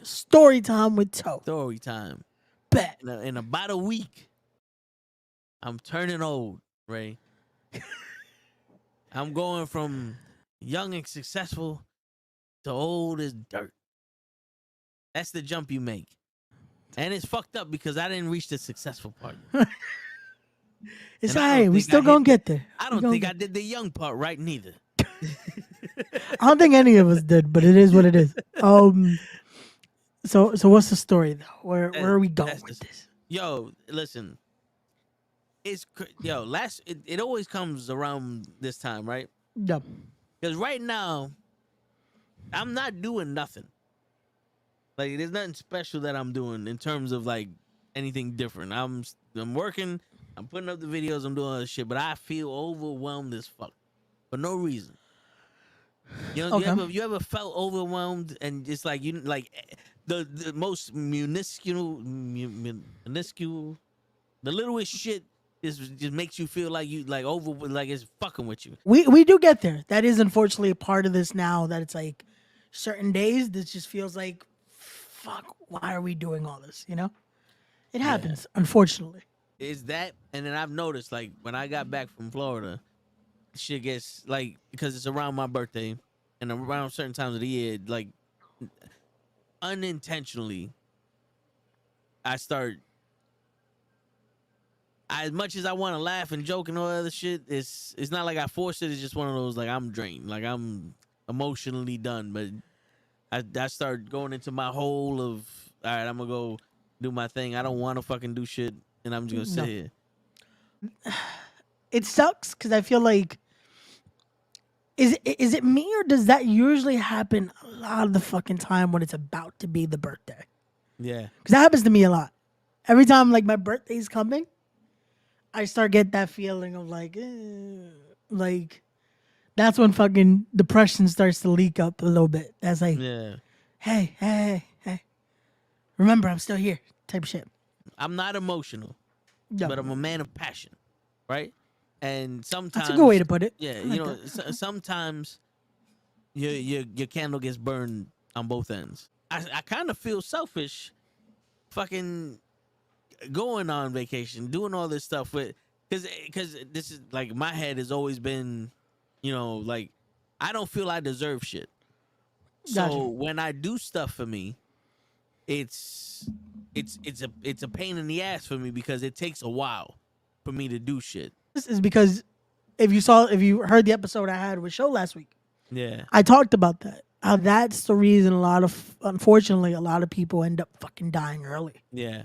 Story time with Toe. Story time. Bet. In about a week, I'm turning old, Ray. I'm going from young and successful to old as dirt. That's the jump you make. And it's fucked up because I didn't reach the successful part. It's And all I don't right. We think still I gonna hit get there. I don't think I did the young part right neither. I don't think any of us did, but it is what it is. So what's the story though? Where are we going with this? Yo, listen. It always comes around this time, right? Yep. Because right now, I'm not doing nothing. Like, there's nothing special that I'm doing in terms of like anything different. I'm working, I'm putting up the videos, I'm doing other shit, but I feel overwhelmed as fuck for no reason. You know, Okay. you ever felt overwhelmed and just like you like the most minuscule, the littlest shit just makes you feel like you like over like it's fucking with you. We do get there. That is unfortunately a part of this now. That it's like certain days that just feels like, fuck. Why are we doing all this? You know, it happens. Unfortunately. Is that, and then I've noticed like when I got back from Florida, shit gets like because it's around my birthday and around certain times of the year, like unintentionally, I start. As much as I want to laugh and joke and all that other shit, it's not like I force it. It's just one of those like I'm drained, like I'm emotionally done. But I start going into my hole of all right, I'm gonna go do my thing. I don't want to fucking do shit, and I'm just gonna sit here. It sucks because I feel like is it me or does that usually happen a lot of the fucking time when it's about to be the birthday? Yeah, Because that happens to me a lot. Every time like my birthday's coming, I start get that feeling of like that's when fucking depression starts to leak up a little bit. That's like, yeah. hey, remember I'm still here type of shit. I'm not emotional, Yeah. but I'm a man of passion, right? And sometimes That's a good way to put it. yeah, I you like know, that. sometimes your candle gets burned on both ends. I kind of feel selfish, fucking going on vacation, doing all this stuff with because this is like my head has always been, like I don't feel I deserve shit. Gotcha. So when I do stuff for me, it's it's a pain in the ass for me because it takes a while for me to do shit. This is because if you heard the episode I had with Show last week, Yeah. I talked about that. How that's the reason unfortunately, a lot of people end up fucking dying early. Yeah.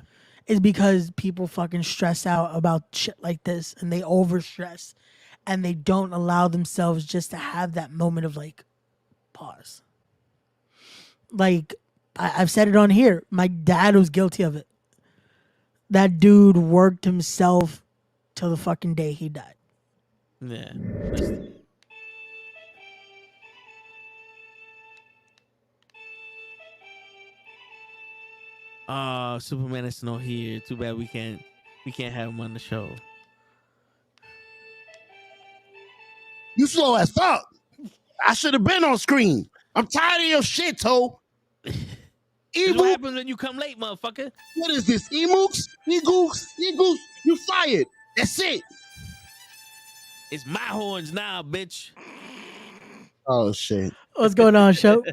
Is because people fucking stress out about shit like this and they overstress and they don't allow themselves just to have that moment of like pause. Like I've said it on here. My dad was guilty of it. That dude worked himself till the fucking day he died. Yeah. Superman is not here. Too bad we can't have him on the show. You slow as fuck. I should have been on screen. I'm tired of your shit, Toe. What happens when you come late, motherfucker? What is this? Emooks? Egooks? You fired. That's it. It's my horns now, bitch. Oh shit. What's going on, Show?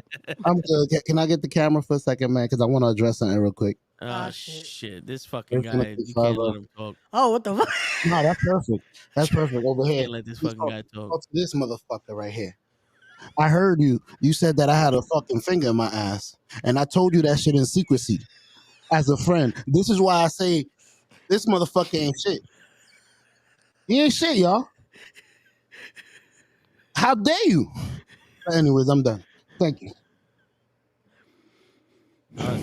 I'm good. Can I get the camera for a second, man? Because I want to address something real quick. Oh shit. This fucking guy. You Forever. can't let him talk. Oh, what the fuck? No, that's perfect. That's perfect. Over You here. can't let this fucking guy talk. Talk to this motherfucker right here. I heard you. You said that I had a fucking finger in my ass. And I told you that shit in secrecy. As a friend. This is why I say this motherfucker ain't shit. He ain't shit, y'all. How dare you? Anyways, I'm done. Thank you.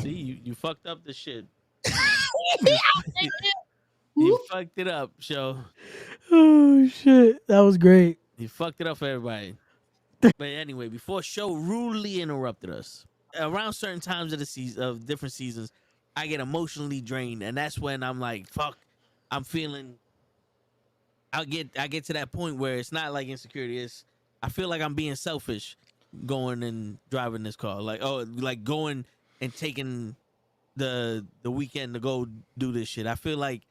See, you fucked up the shit. You fucked it up, Show. Oh shit, that was great. You fucked it up for everybody. But anyway, before Show rudely interrupted us, around certain times of the season of different seasons, I get emotionally drained, and that's when I'm like, "Fuck!" I'm feeling. I get to that point where it's not like insecurity. I feel like I'm being selfish, going and driving this car. Like going and taking the weekend to go do this shit. I feel like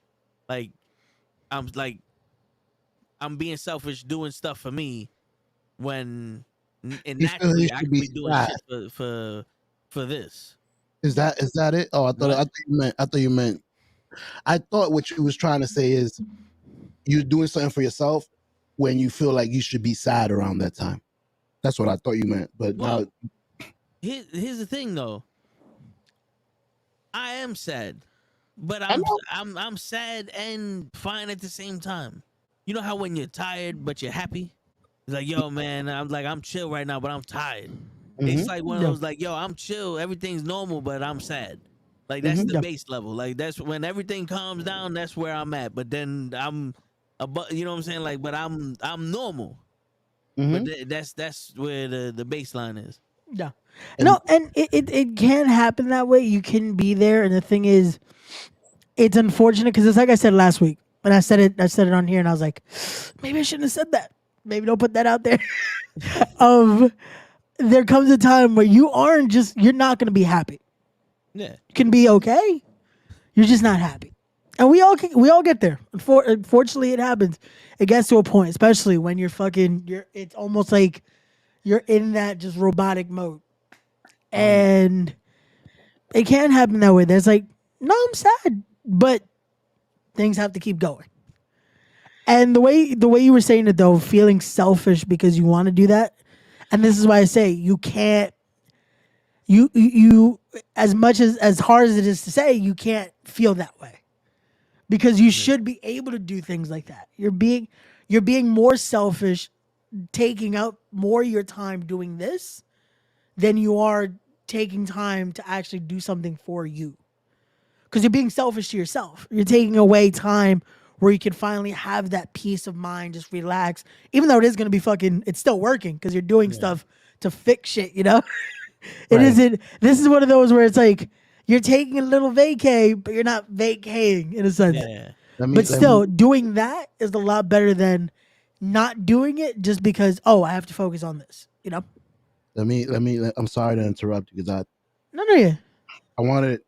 I'm like I'm being selfish doing stuff for me when and You feel he naturally I should could be be doing sad. shit for this. Is that it? Oh, I What? thought you meant. I thought what you was trying to say is you're doing something for yourself when you feel like you should be sad around that time. That's what I thought you meant. But Well, now, here's the thing though. I am sad, but I know. I'm sad and fine at the same time. You know how when you're tired but you're happy? It's like, yo, man, I'm chill right now, but I'm tired. It's Mhm. like one of Yeah. those like, yo, I'm chill, everything's normal, but I'm sad. Like that's the Yeah. base level. Like that's when everything calms down. That's where I'm at. But then I'm above. You know what I'm saying? Like, but I'm normal. But Mhm. that's where the baseline is. Yeah. And No, and it can happen that way. You can be there, and the thing is, it's unfortunate because it's like I said last week, and I said it on here, and I was like, maybe I shouldn't have said that. Maybe don't put that out there. There comes a time where you're not going to be happy. Yeah. You can be okay, you're just not happy, and we all get there. Unfortunately, it happens. It gets to a point, especially when It's almost like you're in that just robotic mode, and it can happen that way. There's like, no, I'm sad, but things have to keep going. And the way you were saying it though, feeling selfish because you want to do that, and this is why I say you can't. You as much as hard as it is to say, you can't feel that way because you should be able to do things like that. You're being more selfish, taking up more of your time doing this than you are taking time to actually do something for you. Because you're being selfish to yourself. You're taking away time where you can finally have that peace of mind, just relax. Even though it is going to be it's still working because you're doing stuff to fix shit, you know? It Right. isn't, this is one of those where it's like, you're taking a little vacay, but you're not vacaying in a sense. Yeah. But still, doing that is a lot better than not doing it just because, I have to focus on this, you know? let me. I'm sorry to interrupt you because No, yeah. I wanted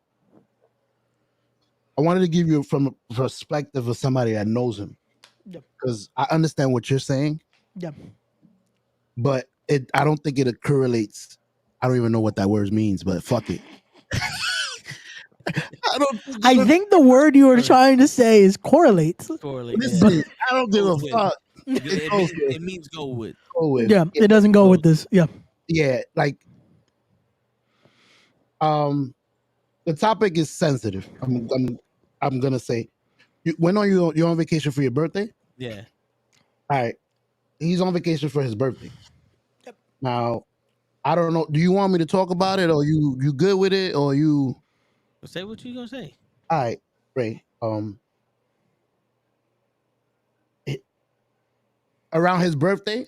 to give you from a perspective of somebody that knows him Yeah. because I understand what you're saying, Yeah. but I don't think it correlates. I don't even know what that word means, but fuck it. I don't. I think the word you were trying to say is correlates. Correlate. Listen, I don't give a Goes with. fuck. It means go with. Go with. Yeah, it doesn't go with this. Yeah. Yeah, like the topic is sensitive. I'm gonna say, when are you're on vacation for your birthday? Yeah. All right, he's on vacation for his birthday. Yep. Now, I don't know. Do you want me to talk about it, or you good with it, or you? Say what you gonna say. All right, Ray. Around his birthday.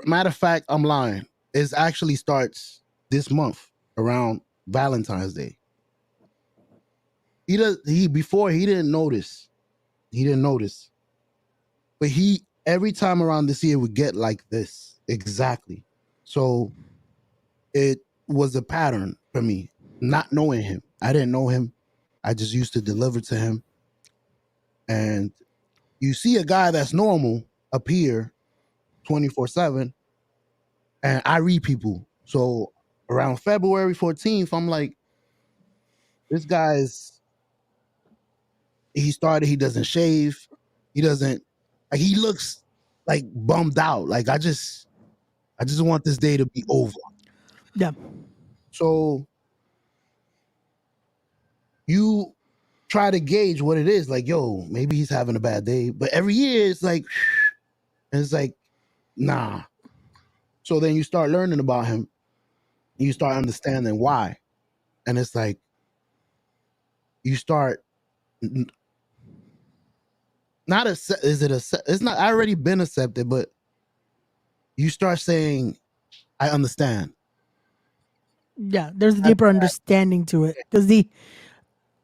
Matter of fact, I'm lying. It actually starts this month around Valentine's Day. Before he didn't notice. He didn't notice. But every time around this year would get like this. Exactly. So it was a pattern for me, not knowing him. I didn't know him. I just used to deliver to him. And you see a guy that's normal appear 24/7, and I read people. So around February 14th, I'm like, this guy's, he doesn't shave. He doesn't, like, he looks like bummed out. Like, I just want this day to be over. Yeah. So you try to gauge what it is. Like, yo, maybe he's having a bad day. But every year it's like, and it's like, nah. So then you start learning about him. You start understanding why. And it's like, you start not it's not already been accepted, but you start saying, I understand. Yeah, there's a deeper understanding to it.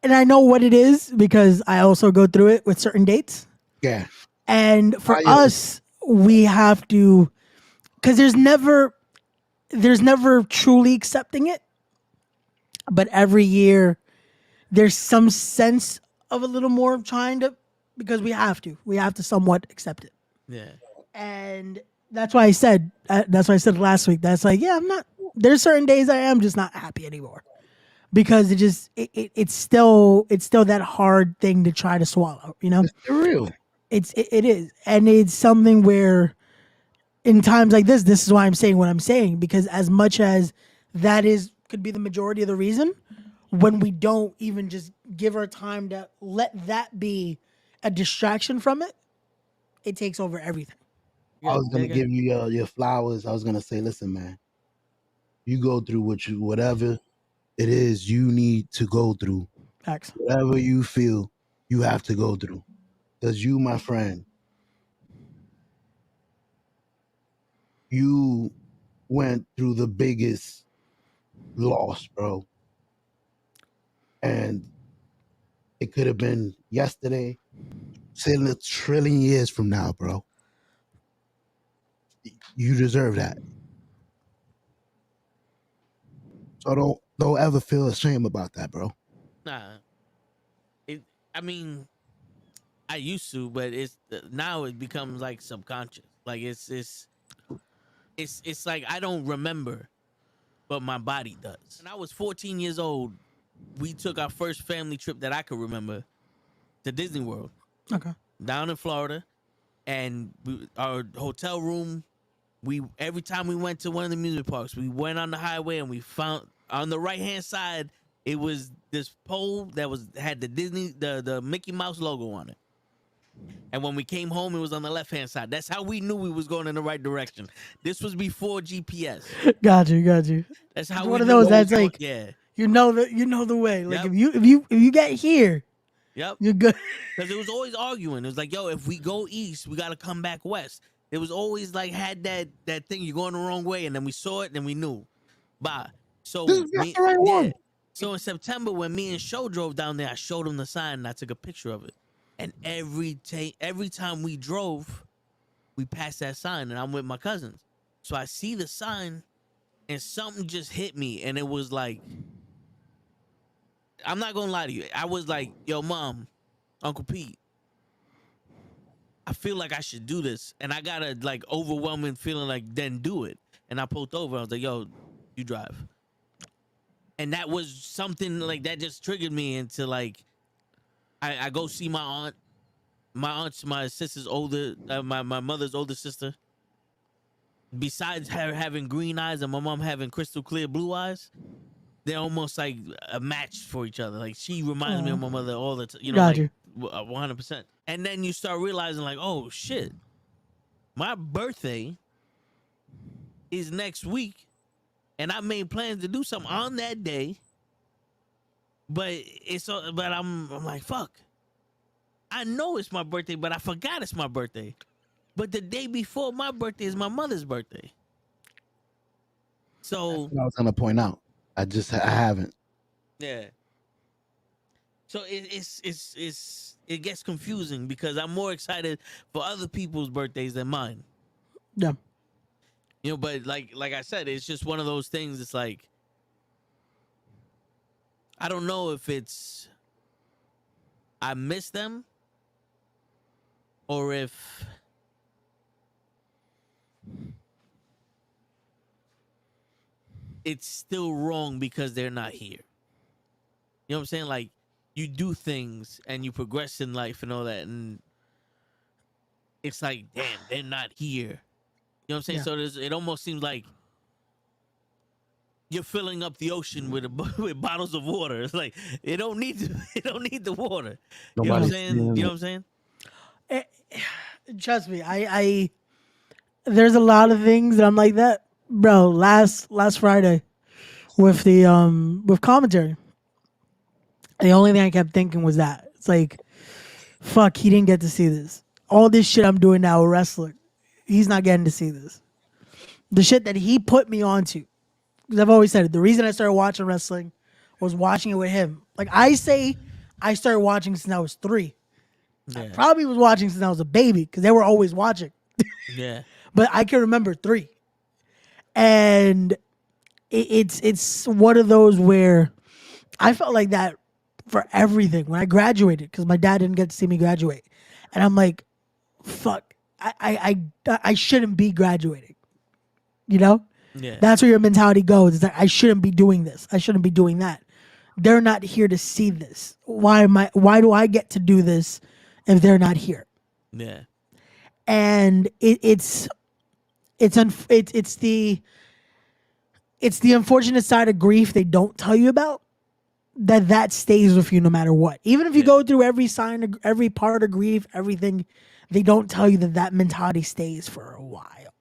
And I know what it is because I also go through it with certain dates. Yeah. And for us, we have to, because there's never truly accepting it. but every year there's some sense of a little more of trying to, because we have to somewhat accept it. Yeah. And that's why I said last week, that's like, yeah, I'm not, there's certain days I am just not happy anymore, because it's still that hard thing to try to swallow, you know. It's real. It is, and it's something where in times like this is why I'm saying what I'm saying, because as much as that could be the majority of the reason, when we don't even just give our time to let that be a distraction from it, it takes over everything. I was gonna give you your flowers. I was gonna say, listen, man, you go through whatever it is you need to go through, Facts. whatever you feel you have to go through, because you, my friend, you went through the biggest loss, bro, and it could have been yesterday, still a trillion years from now, bro. You deserve that. So don't ever feel ashamed about that, bro. Nah. I mean, I used to, but it's now it becomes like subconscious. Like it's like I don't remember, but my body does. When I was 14 years old, we took our first family trip that I could remember to Disney World. Okay. Down in Florida, and our hotel room. Every time we went to one of the amusement parks, we went on the highway and we found on the right hand side it was this pole that had the Mickey Mouse logo on it. And when we came home, it was on the left hand side. That's how we knew we was going in the right direction. This was before GPS. Got you. That's how It's we one of knew those we that's was going- like, yeah. you know the way. Like Yep. if you get here, Yep. you're good. Because it was always arguing. It was like, yo, if we go east, we got to come back west. It was always like had that thing, you're going the wrong way, and then we saw it, and we knew. Bye. So That's the right one. So in September, when me and Show drove down there, I showed him the sign and I took a picture of it. And every time we drove, we passed that sign, and I'm with my cousins. So I see the sign, and something just hit me, and it was like, I'm not gonna lie to you. I was like, yo, Mom, Uncle Pete, I feel like I should do this. And I got a like overwhelming feeling like, then do it. And I pulled over. I was like, yo, you drive. And that was something like that just triggered me into like, I go see my aunt. My sister's older, my mother's older sister. Besides her having green eyes and my mom having crystal clear blue eyes, they're almost like a match for each other. Like she reminds me of my mother all the time. You know, Got like you. 100%. And then you start realizing, like, oh shit, my birthday is next week, and I made plans to do something on that day. But I'm like, fuck. I know it's my birthday, but I forgot it's my birthday. But the day before my birthday is my mother's birthday. So That's what I was gonna point out. I haven't. yeah. So it gets confusing because I'm more excited for other people's birthdays than mine. Yeah. You know, but like I said, it's just one of those things. It's like I don't know if it's I miss them or if it's still wrong because they're not here. You know what I'm saying? Like you do things and you progress in life and all that, and it's like, damn, they're not here. You know what I'm saying? Yeah. So it almost seems like you're filling up the ocean with with bottles of water. It's like it don't need the water. You know what I'm saying? You know what I'm saying? Trust me, I there's a lot of things that I'm like that, bro. Last Friday with the with commentary, the only thing I kept thinking was that it's like, fuck, he didn't get to see this. All this shit I'm doing now with wrestling, he's not getting to see this. The shit that he put me onto, because I've always said it. The reason I started watching wrestling was watching it with him. Like I say, I started watching since I was 3. Yeah. I probably was watching since I was a baby because they were always watching. Yeah. But I can remember 3. And it's one of those where I felt like that for everything when I graduated because my dad didn't get to see me graduate, and I'm like, fuck, I shouldn't be graduating. You know, Yeah. that's where your mentality goes. It's like I shouldn't be doing this. I shouldn't be doing that. They're not here to see this. Why do I get to do this if they're not here? Yeah. And it's the unfortunate side of grief they don't tell you about that stays with you no matter what. Even if you Yeah. go through every sign, every part of grief, everything, they don't tell you that mentality stays for a while,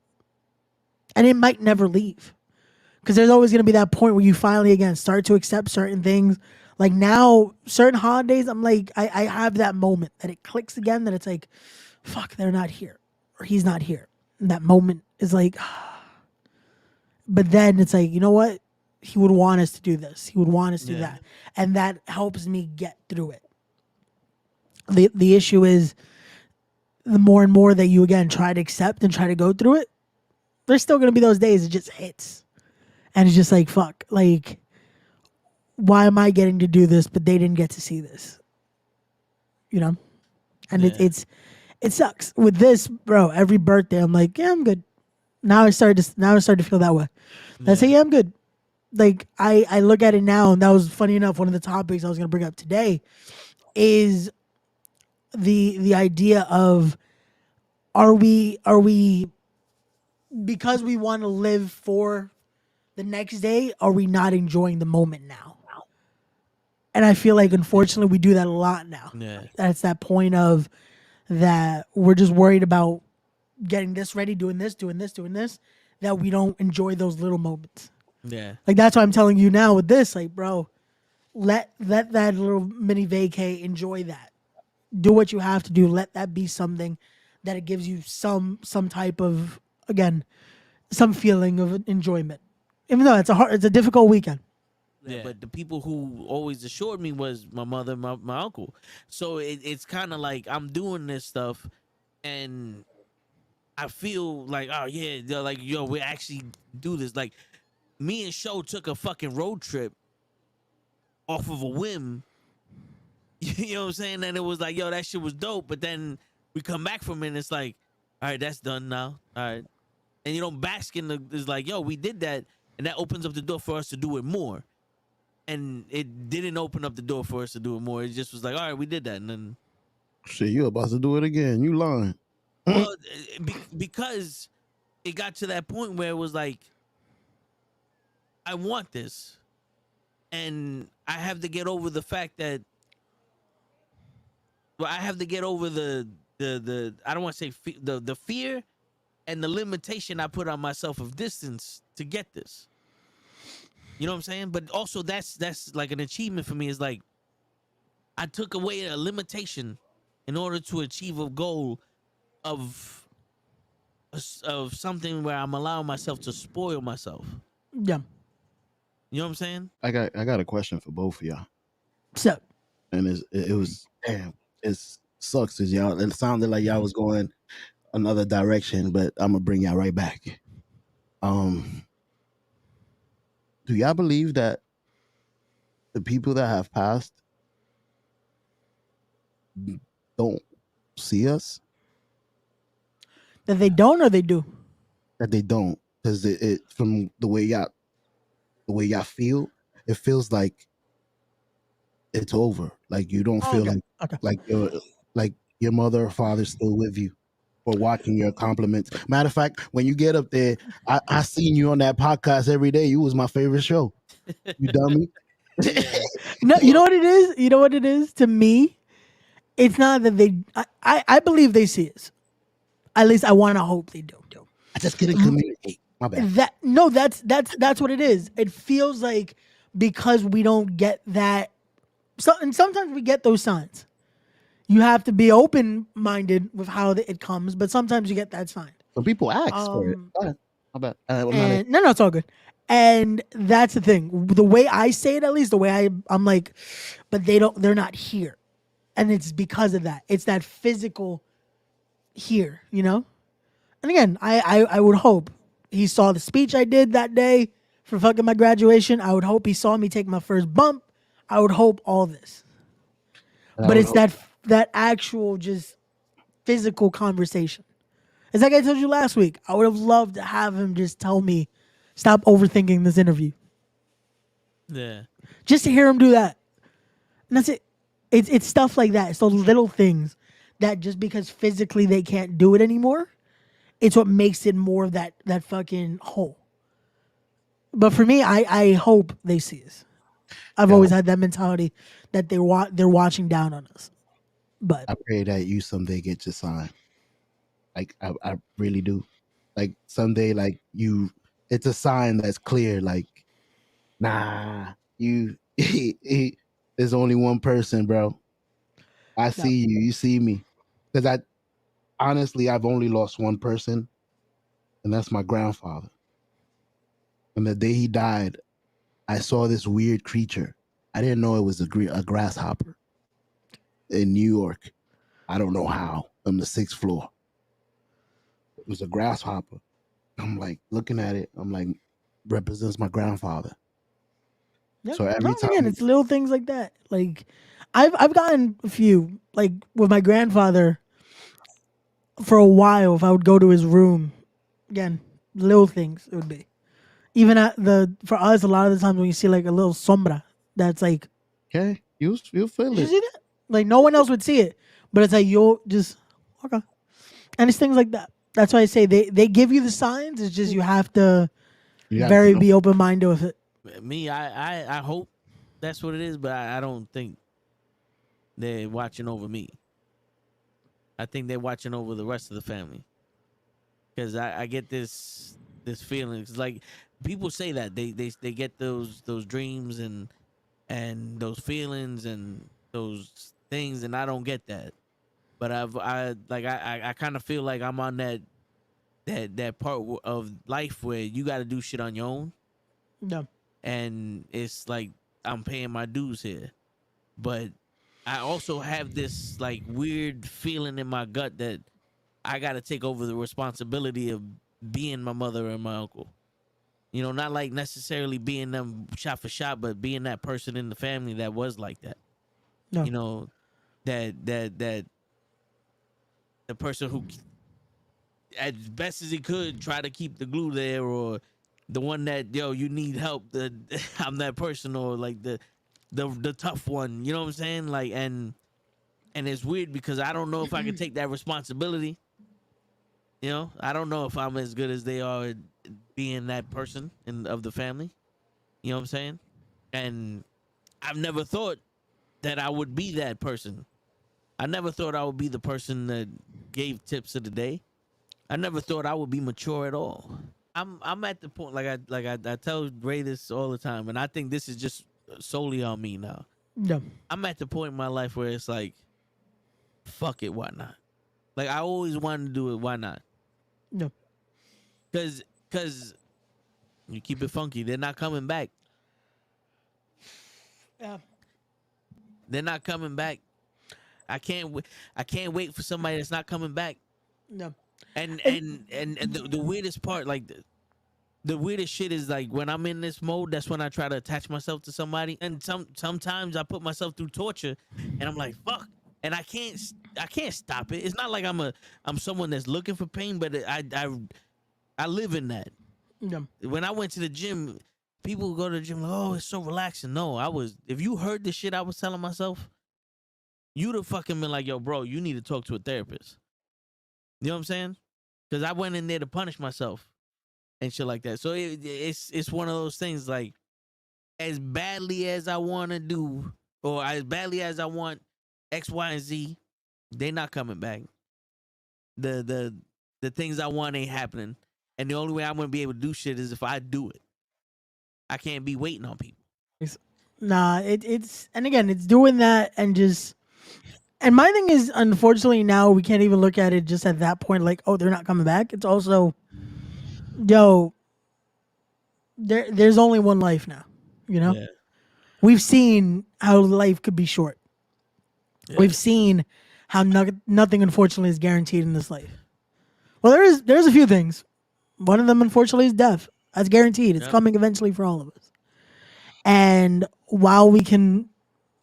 and it might never leave. Because there's always going to be that point where you finally again start to accept certain things. Like now, certain holidays, I'm like, I have that moment that it clicks again. That it's like, fuck, they're not here, or he's not here. And that moment is like, but then it's like, you know what? He would want us to do this. He would want us to do Yeah. that, and that helps me get through it. The issue is, the more and more that you again try to accept and try to go through it, there's still going to be those days it just hits. And it's just like, fuck, like, why am I getting to do this, but they didn't get to see this? You know? And Yeah. it sucks. With this, bro, every birthday, I'm like, yeah, I'm good. Now I started to feel that way. I say, yeah, I'm good. Like, I look at it now, and that was funny enough, one of the topics I was going to bring up today is the idea of, are we, because we want to live for the next day, are we not enjoying the moment now? And I feel like, unfortunately, we do that a lot now. Yeah. That's that point of that we're just worried about getting this ready, doing this, that we don't enjoy those little moments. Yeah. Like, that's why I'm telling you now with this, like, bro, let that little mini vacay, enjoy that. Do what you have to do. Let that be something that it gives you some type of, again, some feeling of enjoyment. Even though it's a difficult weekend. Yeah. But the people who always assured me was my mother, my uncle. So it's kind of like I'm doing this stuff, and I feel like, oh yeah, they're like, yo, we actually do this. Like, me and Sho took a fucking road trip off of a whim. You know what I'm saying? And it was like, yo, that shit was dope. But then we come back from it, and it's like, all right, that's done now. All right. And you know, Baskin is like, yo, we did that, and that opens up the door for us to do it more. And it didn't open up the door for us to do it more. It just was like, all right, we did that, and then Shit, you about to do it again. You lying. well, because it got to that point where it was like, I want this, and I have to get over the fact that, well, I have to get over the I don't want to say the fear and the limitation I put on myself of distance to get this. You know what I'm saying? But also that's like an achievement for me. Is like, I took away a limitation in order to achieve a goal of something where I'm allowing myself to spoil myself. Yeah. You know what I'm saying? I got a question for both of y'all, So, and it was damn. It sucks as y'all. It sounded like y'all was going another direction, but I'm gonna bring y'all right back. Do y'all believe that the people that have passed don't see us? that they don't or they do? That they don't, because it from the way y'all feel, it feels like it's over. Like you don't feel Okay. like your mother or father's still with you or watching your compliments. Matter of fact, when you get up there, I seen you on that podcast every day. You was my favorite show. You dummy. No, you know what it is? You know what it is? To me, it's not that they, I believe they see us. At least I want to hope they do. I just couldn't communicate. My bad. That's what it is. It feels like because we don't get that, and sometimes we get those signs. You have to be open-minded with how it comes, but sometimes you get that sign. Some people ask for it. Go ahead. My bad. And, no, it's all good. And that's the thing. The way I say it, at least the way I'm like, but they're not here, and it's because of that. It's that physical here, you know. And again, I would hope he saw the speech I did that day for fucking my graduation. I would hope he saw me take my first bump. I would hope all this. And I But would it's hope, that actual just physical conversation. It's like I told you last week. I would have loved to have him just tell me, stop overthinking this interview. Yeah. Just to hear him do that. And that's it. It's stuff like that. It's those little things that just because physically they can't do it anymore, it's what makes it more of that fucking hole. But for me, I hope they see us. I've yeah, always had that mentality that they're watching down on us. But I pray that you someday get your sign. Like I really do. Like someday, like you, it's a sign that's clear. Like, nah, you. There's only one person, bro. I no, see you. You see me. Because honestly, I've only lost one person, and that's my grandfather. And the day he died, I saw this weird creature. I didn't know it was a grasshopper in New York. I don't know how. On the 6th floor, it was a grasshopper. I'm like looking at it. I'm like, represents my grandfather. yeah. So No, every and time, again, it's little things like that. Like I've gotten a few. Like with my grandfather, for a while, if I would go to his room, again, little things it would be. Even at for us, a lot of the times when you see like a little sombra, that's like, okay, you'll feel did you it. see that? Like no one else would see it, but it's like you'll just okay, and it's things like that. That's why I say they give you the signs. It's just you have to You got to know. be open minded with it. Me, I hope that's what it is, but I don't think they're watching over me. I think they're watching over the rest of the family. Because I get this feeling. It's like people say that they get those dreams and those feelings and those things, and I don't get that. But I kind of feel like I'm on that part of life where you got to do shit on your own, No, and it's like I'm paying my dues here. But I also have this like weird feeling in my gut that I got to take over the responsibility of being my mother and my uncle. You know, not like necessarily being them shot for shot, but being that person in the family that was like that. no, You know, that the person who, as best as he could, try to keep the glue there, or the one that you need help. I'm that person, or like the tough one. You know what I'm saying? Like and it's weird because I don't know if I can take that responsibility. You know, I don't know if I'm as good as they are at being that person of the family. You know what I'm saying? And I've never thought that I would be that person. I never thought I would be the person that gave tips of the day. I never thought I would be mature at all. I'm at the point I tell Ray this all the time, and I think this is just solely on me now. no, I'm at the point in my life where it's like, fuck it, why not? Like I always wanted to do it, why not? no. Cause you keep it funky. They're not coming back. Yeah. They're not coming back. I can't wait for somebody that's not coming back. No. And the weirdest part, like the weirdest shit is like when I'm in this mode, that's when I try to attach myself to somebody. And sometimes I put myself through torture, and I'm like, fuck. And I can't stop it. It's not like I'm someone that's looking for pain, but I live in that. No. When I went to the gym, people would go to the gym like, oh, it's so relaxing. No, if you heard the shit I was telling myself, you'd have fucking been like, yo, bro, you need to talk to a therapist. You know what I'm saying? Because I went in there to punish myself and shit like that. So it's one of those things like, as badly as I want to do, or as badly as I want X, Y, and Z, they not coming back. The things I want ain't happening. And the only way I'm gonna be able to do shit is if I do it. I can't be waiting on people. Nah, it's and again, it's doing that and just. And my thing is, unfortunately, now we can't even look at it just at that point, like, oh, they're not coming back. It's also, yo, there's only one life now. You know, Yeah. we've seen how life could be short. Yeah. We've seen how nothing, unfortunately, is guaranteed in this life. Well, there's a few things. One of them, unfortunately, is death. That's guaranteed. It's Yeah. coming eventually for all of us. And while we can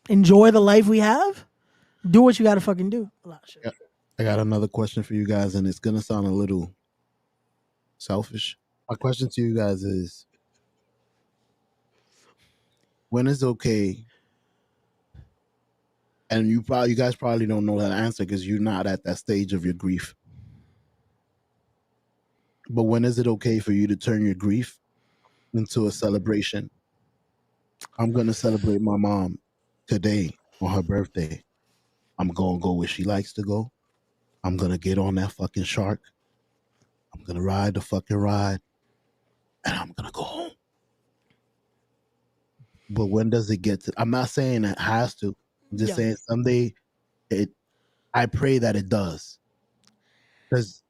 enjoy the life we have. Do what you gotta fucking do. A lot of shit. Yeah. I got another question for you guys, and it's gonna sound a little selfish. My question to you guys is: when is okay? And you guys probably don't know that answer because you're not at that stage of your grief. But when is it okay for you to turn your grief into a celebration? I'm gonna celebrate my mom today on her birthday. I'm gonna go where she likes to go. I'm gonna get on that fucking shark. I'm gonna ride the fucking ride, and I'm gonna go home. But when does it get to? I'm not saying it has to. I'm just Yeah. saying someday it. I pray that it does, because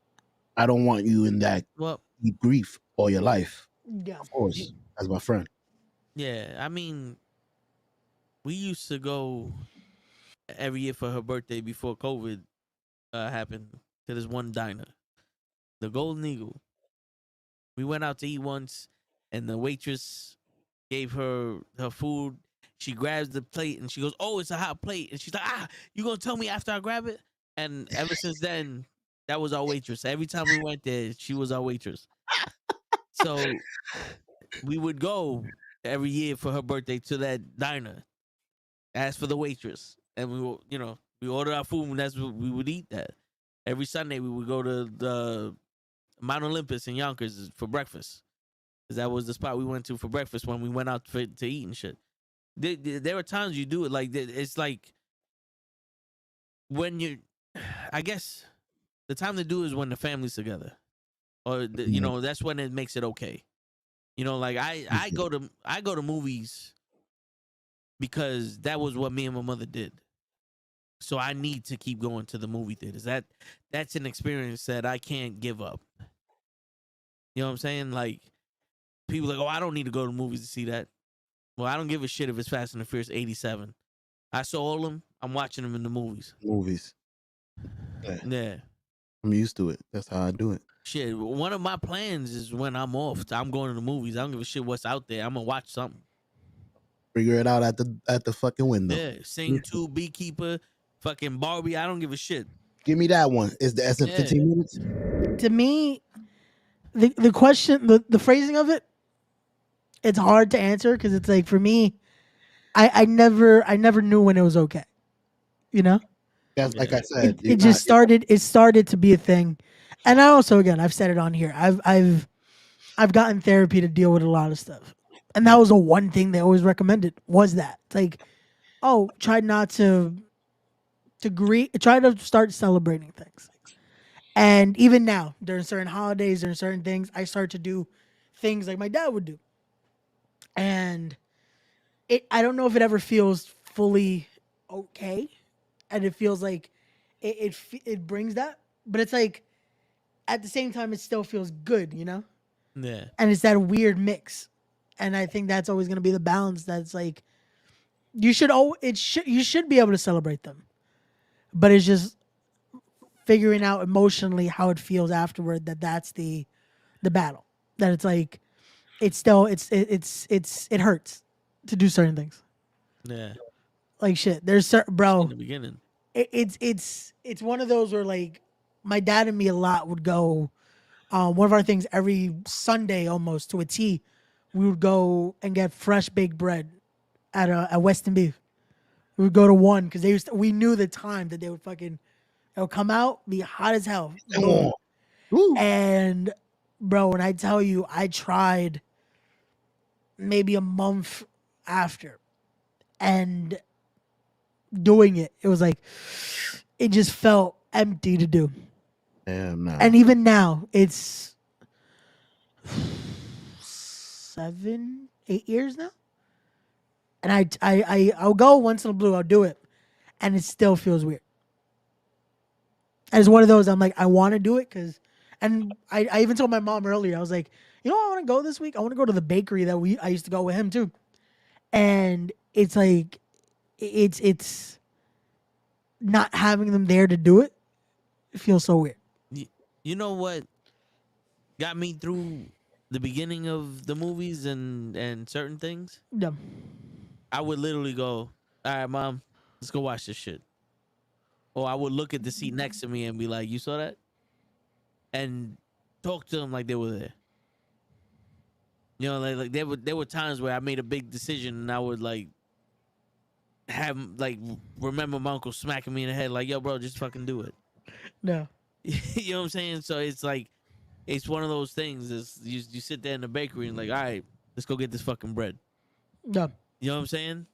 I don't want you in that Well, deep grief all your life. Yeah. Of course, as my friend. yeah. I mean, we used to go every year for her birthday before COVID happened to this one diner, the Golden Eagle. We went out to eat once, and the waitress gave her her food. She grabs the plate and she goes, "Oh, it's a hot plate." And she's like, "Ah, you gonna tell me after I grab it?" And ever since then, that was our waitress. Every time we went there, she was our waitress. So we would go every year for her birthday to that diner, ask for the waitress, and we will, we order our food, and that's what we would eat. That every Sunday we would go to the Mount Olympus in Yonkers for breakfast, because that was the spot we went to for breakfast when we went out to eat and shit. There are times you do it like it's like when you, I guess the time to do is when the family's together, or that's when it makes it okay. Like I go to movies because that was what me and my mother did. So I need to keep going to the movie theaters. That's an experience that I can't give up. You know what I'm saying? Like people are like, oh, I don't need to go to the movies to see that. Well, I don't give a shit if it's Fast and the Furious 87. I saw all of them. I'm watching them in the movies. Movies. Yeah. I'm used to it. That's how I do it. Shit. One of my plans is when I'm off, I'm going to the movies. I don't give a shit what's out there. I'm gonna watch something. Figure it out at the fucking window. Yeah. Sing 2, Beekeeper, fucking Barbie. I don't give a shit. Give me that one. Is the in 15 minutes? To me, the question, the phrasing of it, it's hard to answer because it's like for me, I never knew when it was okay. You know, That's like I said. it just started. It started to be a thing, and I also again I've said it on here. I've gotten therapy to deal with a lot of stuff, and that was the one thing they always recommended was that it's like, oh, try not to try to start celebrating things. And even now, during certain holidays, during certain things, I start to do things like my dad would do. And I don't know if it ever feels fully okay, and it feels like it brings that, but it's like at the same time it still feels good, you know? Yeah. And it's that weird mix. And I think that's always going to be the balance that's like you should be able to celebrate them. But it's just figuring out emotionally how it feels afterward that's the battle. That it's like it's still it hurts to do certain things. Yeah. Like shit. There's In bro. the beginning. It's one of those where like my dad and me a lot would go. One of our things every Sunday almost to a T, we would go and get fresh baked bread at Weston Beef. We would go to one because we knew the time that they would fucking it would come out, be hot as hell. Come on. Woo. And bro, when I tell you I tried maybe a month after and doing it, it was like it just felt empty to do. Damn, nah. And even now, it's 7, 8 years now. And I'll go once in a blue, I'll do it. And it still feels weird. And it's one of those I'm like, I want to do it because and I even told my mom earlier, I was like, you know, I want to go this week. I want to go to the bakery that I used to go with him too. And it's like it's not having them there to do it. It feels so weird. You know what got me through the beginning of the movies and certain things? Yeah. I would literally go, all right, mom, let's go watch this shit. Or I would look at the seat next to me and be like, you saw that? And talk to them like they were there. You know, like there were times where I made a big decision and I would like have like remember my uncle smacking me in the head like, yo, bro, just fucking do it. No. You know what I'm saying? So it's like it's one of those things. Is you sit there in the bakery and like, all right, let's go get this fucking bread. No. You know what I'm saying?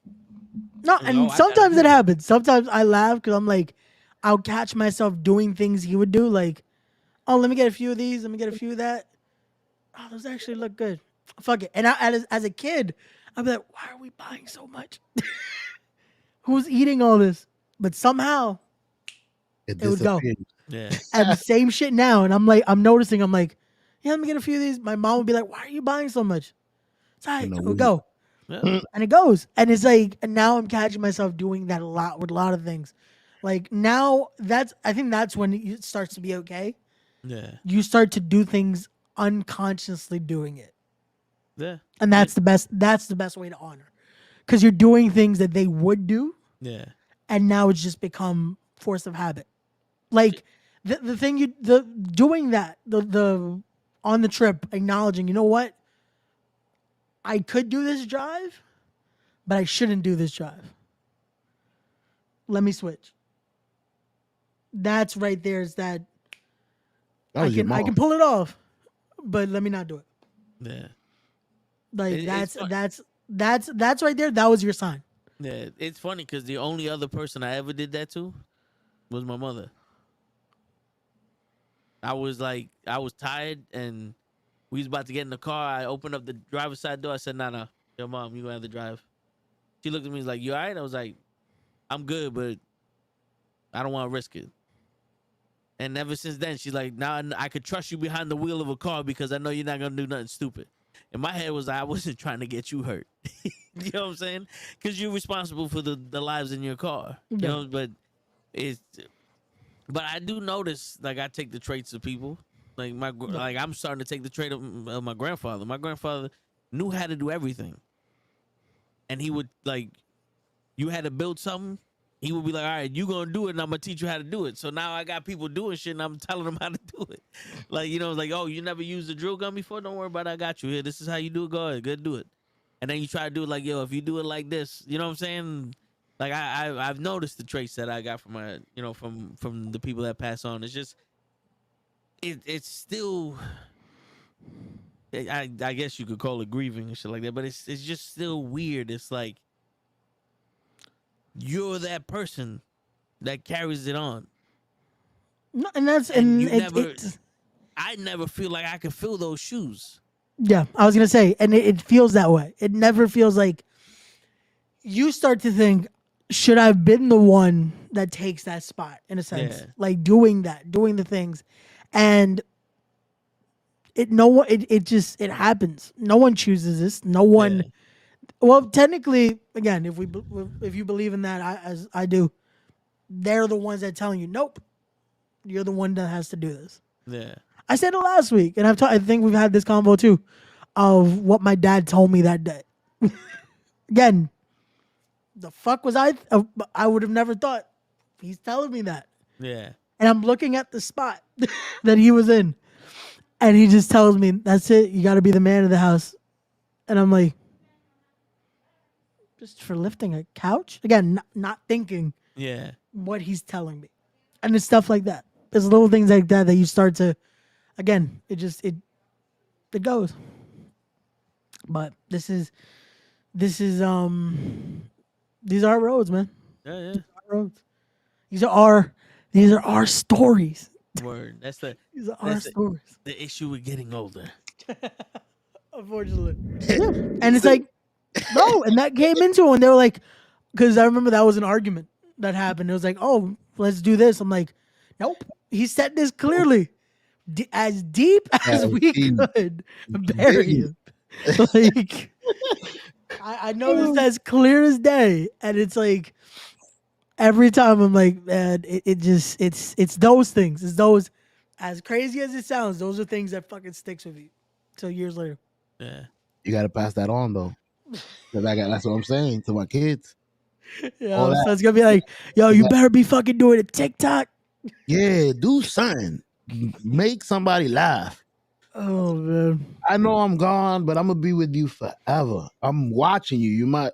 No, Like, and oh, I gotta sometimes do it happens. Sometimes I laugh because I'm like, I'll catch myself doing things he would do, like, oh, let me get a few of these, let me get a few of that. Oh, those actually look good. Fuck it. And as a kid, I'd be like, why are we buying so much? Who's eating all this? But somehow It it would go. disappeared. Yeah. And the same shit now. And I'm like, I'm noticing, I'm like, yeah, let me get a few of these. My mom would be like, why are you buying so much? It's all right, You know, it would we- go. Yeah. And it goes. And it's like, and now I'm catching myself doing that a lot with a lot of things. Like now I think that's when it starts to be okay. Yeah. You start to do things unconsciously doing it. Yeah. And that's the best way to honor. Because you're doing things that they would do, Yeah. and now it's just become force of habit. Like the thing doing that, the on the trip, acknowledging, you know what? I could do this drive, but I shouldn't do this drive. Let me switch. That's right there is that That was your I can mom. pull it off, but let me not do it. Yeah. Like It's fun. that's right there. That was your sign. Yeah. It's funny because the only other person I ever did that to was my mother. I was tired and we was about to get in the car. I opened up the driver's side door. I said, nah, yo, mom, you gonna have to drive. She looked at me and was like, you all right? I was like, I'm good, but I don't want to risk it. And ever since then, she's like, now I could trust you behind the wheel of a car because I know you're not going to do nothing stupid. And my head was, I wasn't trying to get you hurt. You know what I'm saying? Because you're responsible for the lives in your car. You Yeah. know, but I do notice, like, I take the traits of people. Like, like I'm starting to take the trait of my grandfather. My grandfather knew how to do everything. And he would, like, you had to build something, he would be like, all right, you gonna do it and I'm gonna teach you how to do it. So now I got people doing shit and I'm telling them how to do it. Like, you know, like, oh, you never used a drill gun before? Don't worry about it. I got you here. This is how you do it. Go ahead, go do it. And then you try to do it like, yo, if you do it like this, you know what I'm saying? Like I've noticed the traits that I got from my, you know, from the people that pass on. It's just it's still I guess you could call it grieving and shit like that, but it's just still weird. It's like you're that person that carries it on. No, and that's And and you never it's I never feel like I could fill those shoes. yeah. I was gonna say, and it feels that way. It never feels like you start to think, should I have been the one that takes that spot in a sense, Yeah. like doing the things, and it just happens. No one chooses this. No one. Yeah. Well, technically, again, if you believe in that, as I do, they're the ones that telling you, nope, you're the one that has to do this. Yeah. I said it last week, and I think we've had this convo too, of what my dad told me that day. Again, the fuck was I? I would have never thought. He's telling me that, Yeah. and I'm looking at the spot that he was in, and he just tells me, "That's it. You got to be the man of the house." And I'm like, just for lifting a couch? Again, not thinking Yeah. what he's telling me, and it's stuff like that. There's little things like that that you start to, again, it goes. But this is these are our roads, man. Yeah. Yeah. Our roads. These are our stories. Word. That's These are our That's it. stories. the issue with getting older. Unfortunately. Yeah. And it's like, no, and that came into it when they were like, because I remember that was an argument that happened. It was like, oh, let's do this. I'm like, nope. He said this clearly, as deep as we could bury him. Like, I know this as clear as day, and it's like every time I'm like, man, it's those things. It's those, as crazy as it sounds, those are things that fucking sticks with you till years later. Yeah. You got to pass that on though. 'Cause that's what I'm saying to my kids. All Yo, that. so it's gonna be like, yo, you better be fucking doing a TikTok. Yeah, do something. Make somebody laugh. Oh man. I know I'm gone, but I'm gonna be with you forever. I'm watching you. You're my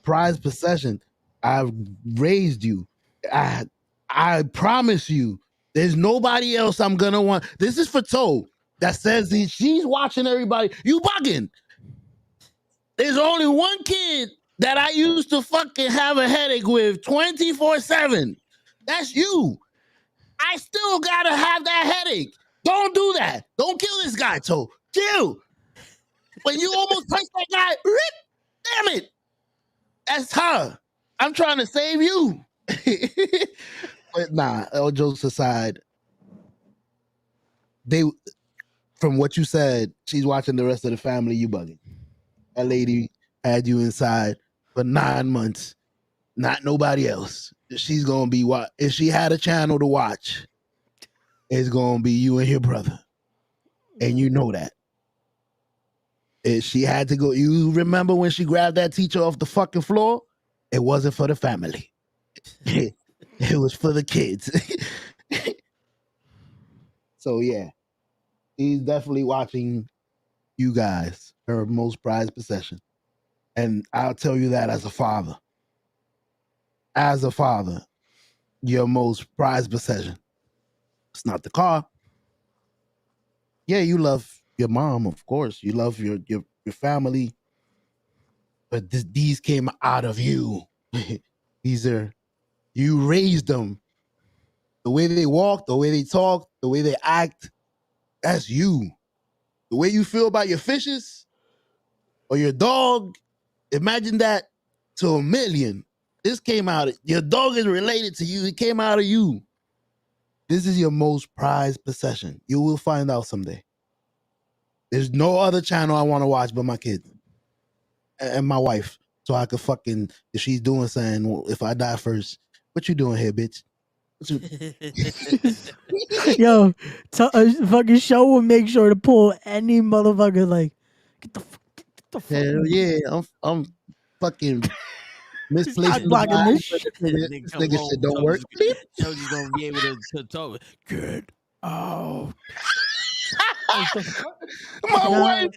prized possession. I've raised you. I promise you, there's nobody else I'm gonna want. This is for Toe that says she's watching everybody. You bugging. There's only one kid that I used to fucking have a headache with 24/7. That's you. I still gotta have that headache. Don't do that. Don't kill this guy, Toe. Chill. When you almost touch that guy, damn it. That's her. I'm trying to save you. But nah, all jokes aside, they from what you said, she's watching the rest of the family. You bugging. That lady had you inside for 9 months. Not nobody else. She's gonna be what if she had a channel to watch, it's gonna be you and your brother. And you know that. If she had to go, you remember when she grabbed that teacher off the fucking floor? It wasn't for the family. It was for the kids. So yeah, he's definitely watching you guys, her most prized possession. And I'll tell you that as a father. As a father, your most prized possession. It's not the car. Yeah, you love your mom, of course. You love your family. But these came out of you. These are, you raised them. The way they walk, the way they talk, the way they act, that's you. The way you feel about your fishes or your dog, imagine that to a million. This came out of, your dog is related to you. It came out of you. This is your most prized possession. You will find out someday. There's no other channel I want to watch but my kids and my wife. So I could fucking, if she's doing something, well, if I die first, what you doing here, bitch? Yo, fucking show will make sure to pull any motherfucker like, get the fuck. Hell yeah, I'm fucking misplacing the blocking vibe. this shit. This nigga shit don't work. Shoji's gonna be able to talk. Get out. My wife,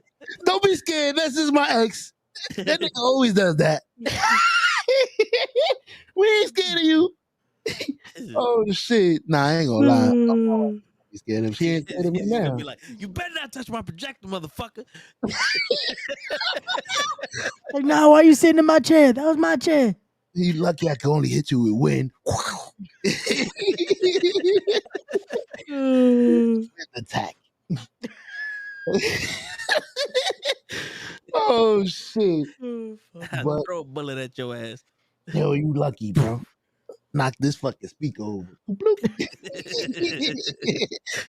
don't be scared. This is my ex. That nigga always does that. We ain't scared of you. Oh shit. Nah, I ain't gonna lie. I'm scared of him. She ain't scared of me He's gonna now. be like, you better not touch my projector, motherfucker. Like, nah, why you sitting in my chair? That was my chair. You lucky I can only hit you with wind. Attack. Oh shit. But Throw a bullet at your ass. yo, you lucky, bro. Knock this fucking speaker over.